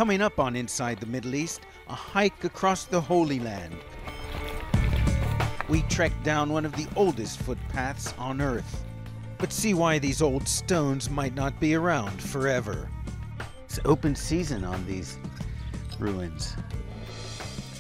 Coming up on Inside the Middle East, a hike across the Holy Land. We trek down one of the oldest footpaths on Earth, but see why these old stones might not be around forever. It's open season on these ruins.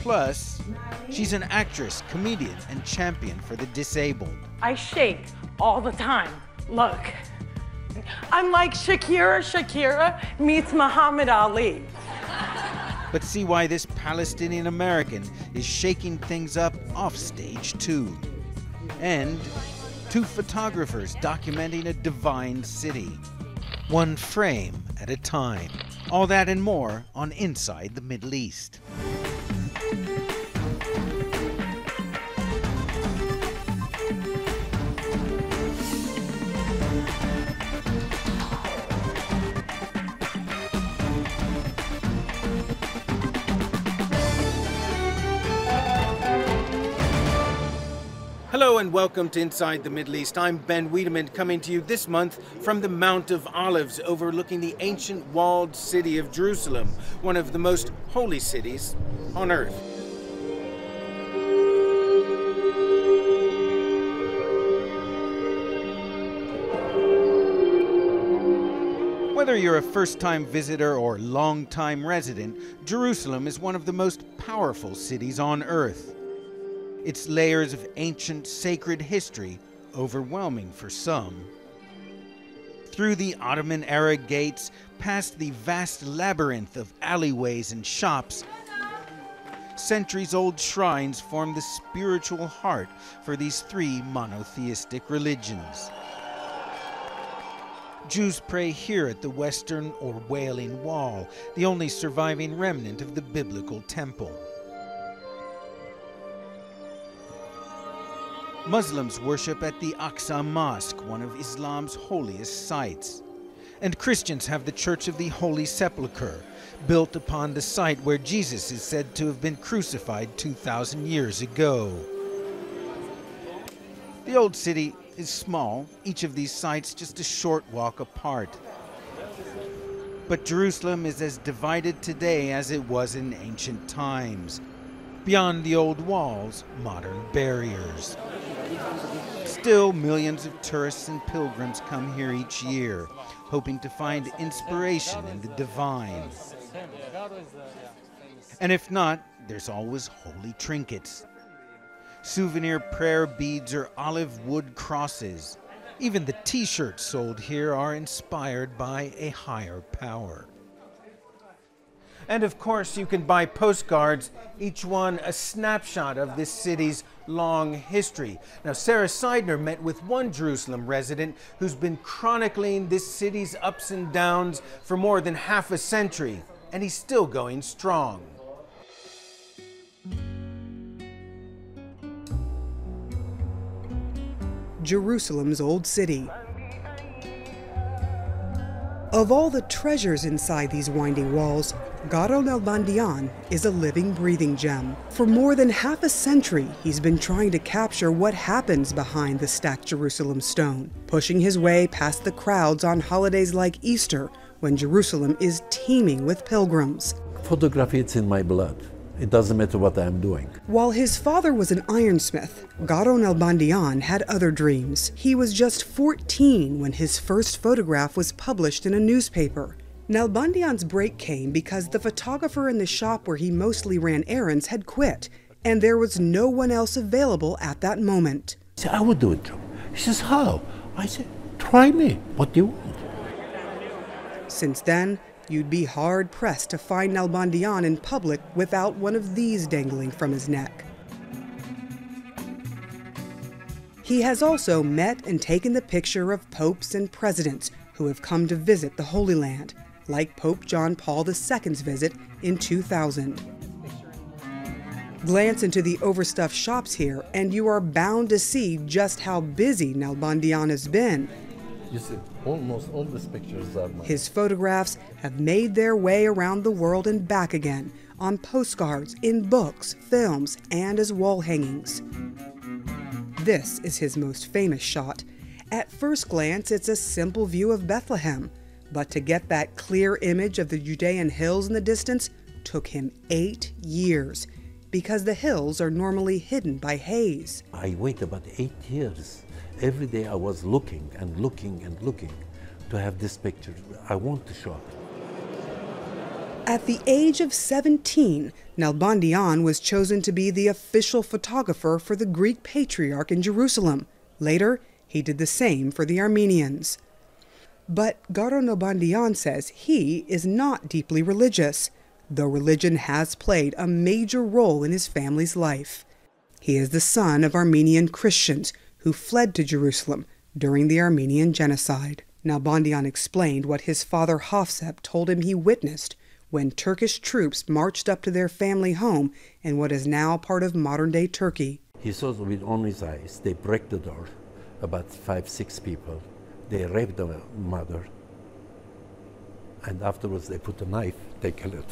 Plus, she's an actress, comedian, and champion for the disabled. I shake all the time. Look, I'm like Shakira meets Muhammad Ali. But see why this Palestinian American is shaking things up off stage too. And two photographers documenting a divine city, one frame at a time. All that and more on Inside the Middle East. Hello and welcome to Inside the Middle East. I'm Ben Wiedemann, coming to you this month from the Mount of Olives overlooking the ancient walled city of Jerusalem, one of the most holy cities on earth. Whether you're a first-time visitor or long-time resident, Jerusalem is one of the most powerful cities on earth. Its layers of ancient sacred history overwhelming for some. Through the Ottoman-era gates, past the vast labyrinth of alleyways and shops, centuries-old shrines form the spiritual heart for these three monotheistic religions. Jews pray here at the Western or Wailing Wall, the only surviving remnant of the biblical temple. Muslims worship at the Aqsa Mosque, one of Islam's holiest sites. And Christians have the Church of the Holy Sepulchre, built upon the site where Jesus is said to have been crucified 2,000 years ago. The old city is small, each of these sites just a short walk apart. But Jerusalem is as divided today as it was in ancient times. Beyond the old walls, modern barriers. Still, millions of tourists and pilgrims come here each year, hoping to find inspiration in the divine. And if not, there's always holy trinkets. Souvenir prayer beads or olive wood crosses. Even the t-shirts sold here are inspired by a higher power. And of course, you can buy postcards, each one a snapshot of this city's long history. Now, Sarah Seidner met with one Jerusalem resident who's been chronicling this city's ups and downs for more than half a century, and he's still going strong. Jerusalem's old city. Of all the treasures inside these winding walls, Garo Nalbandian is a living, breathing gem. For more than half a century, he's been trying to capture what happens behind the stacked Jerusalem stone, pushing his way past the crowds on holidays like Easter, when Jerusalem is teeming with pilgrims. Photography, it's in my blood. It doesn't matter what I'm doing. While his father was an ironsmith, Garo Nalbandian had other dreams. He was just 14 when his first photograph was published in a newspaper. Nalbandian's break came because the photographer in the shop where he mostly ran errands had quit, and there was no one else available at that moment. He said, I would do it, Joe. He says, how? I said, try me. What do you want? Since then, you'd be hard-pressed to find Nalbandian in public without one of these dangling from his neck. He has also met and taken the picture of popes and presidents who have come to visit the Holy Land, like Pope John Paul II's visit in 2000. Glance into the overstuffed shops here, and you are bound to see just how busy Nalbandian has been. You see, almost all these pictures are mine. His photographs have made their way around the world and back again, on postcards, in books, films, and as wall hangings. This is his most famous shot. At first glance, it's a simple view of Bethlehem. But to get that clear image of the Judean hills in the distance took him 8 years, because the hills are normally hidden by haze. I waited about 8 years. Every day I was looking and looking and looking to have this picture. I want to show it. At the age of 17, Nalbandian was chosen to be the official photographer for the Greek Patriarch in Jerusalem. Later, he did the same for the Armenians. But Garo Nalbandian says he is not deeply religious, though religion has played a major role in his family's life. He is the son of Armenian Christians who fled to Jerusalem during the Armenian genocide. Nalbandian explained what his father Hafsep told him he witnessed when Turkish troops marched up to their family home in what is now part of modern-day Turkey. He saw with own his eyes, they break the door, about 5-6 people. They raped the mother, and afterwards they put a knife, they killed it.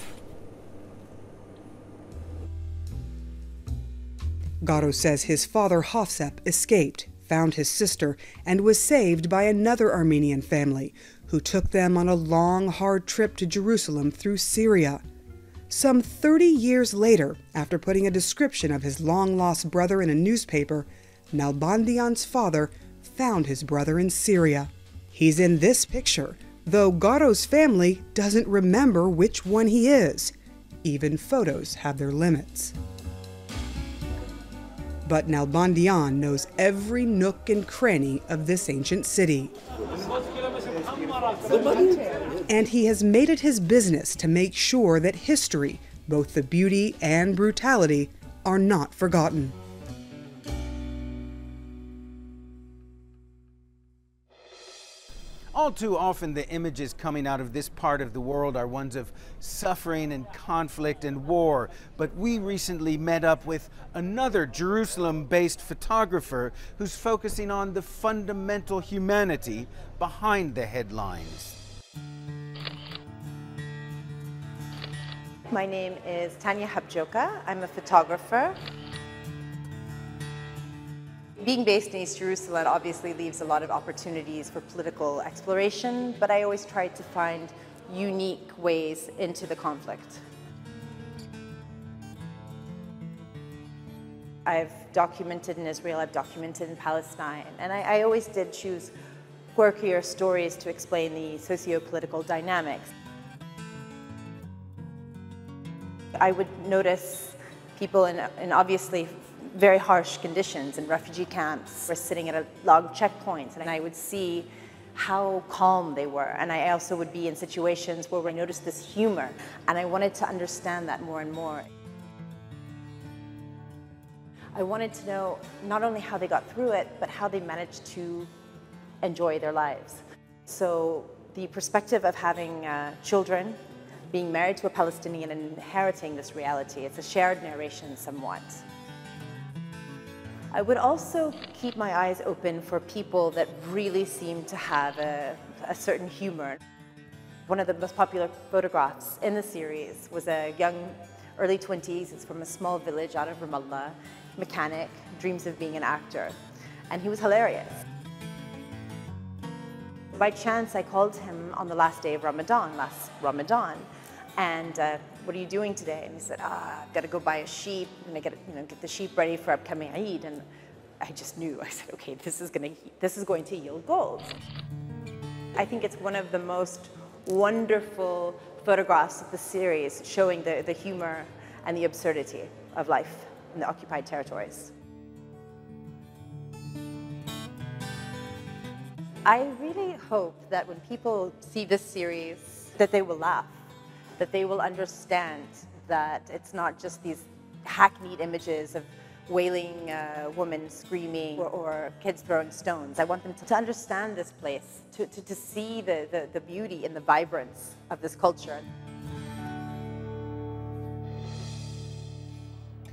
Garo says his father Hafsep escaped, found his sister, and was saved by another Armenian family who took them on a long, hard trip to Jerusalem through Syria. Some 30 years later, after putting a description of his long-lost brother in a newspaper, Nalbandian's father found his brother in Syria. He's in this picture, though Garo's family doesn't remember which one he is. Even photos have their limits. But Nalbandian knows every nook and cranny of this ancient city. And he has made it his business to make sure that history, both the beauty and brutality, are not forgotten. All too often, the images coming out of this part of the world are ones of suffering and conflict and war. But we recently met up with another Jerusalem-based photographer who's focusing on the fundamental humanity behind the headlines. My name is Tanya Habjoka. I'm a photographer. Being based in East Jerusalem obviously leaves a lot of opportunities for political exploration, but I always try to find unique ways into the conflict. I've documented in Israel, I've documented in Palestine, and I always did choose quirkier stories to explain the socio-political dynamics. I would notice people in obviously very harsh conditions in refugee camps. We're sitting at a log checkpoint, and I would see how calm they were. And I also would be in situations where I noticed this humor, and I wanted to understand that more and more. I wanted to know not only how they got through it, but how they managed to enjoy their lives. So the perspective of having children, being married to a Palestinian and inheriting this reality, it's a shared narration somewhat. I would also keep my eyes open for people that really seem to have a certain humor. One of the most popular photographs in the series was a young, early 20s, he's from a small village out of Ramallah, mechanic, dreams of being an actor, and he was hilarious. By chance, I called him on the last day of Ramadan, and what are you doing today? And he said, I've got to go buy a sheep, and I get the sheep ready for upcoming Eid. And I just knew. I said, okay, this is going to yield gold. I think it's one of the most wonderful photographs of the series, showing the humor and the absurdity of life in the occupied territories. I really hope that when people see this series, that they will laugh, that they will understand that it's not just these hackneyed images of wailing women screaming or kids throwing stones. I want them to understand this place, to see the beauty and the vibrance of this culture.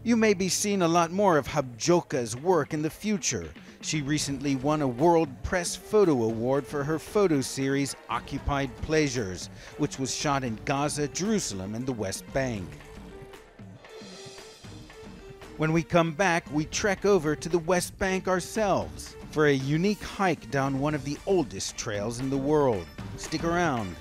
You may be seeing a lot more of Habjoka's work in the future. She recently won a World Press Photo Award for her photo series Occupied Pleasures, which was shot in Gaza, Jerusalem, and the West Bank. When we come back, we trek over to the West Bank ourselves for a unique hike down one of the oldest trails in the world. Stick around.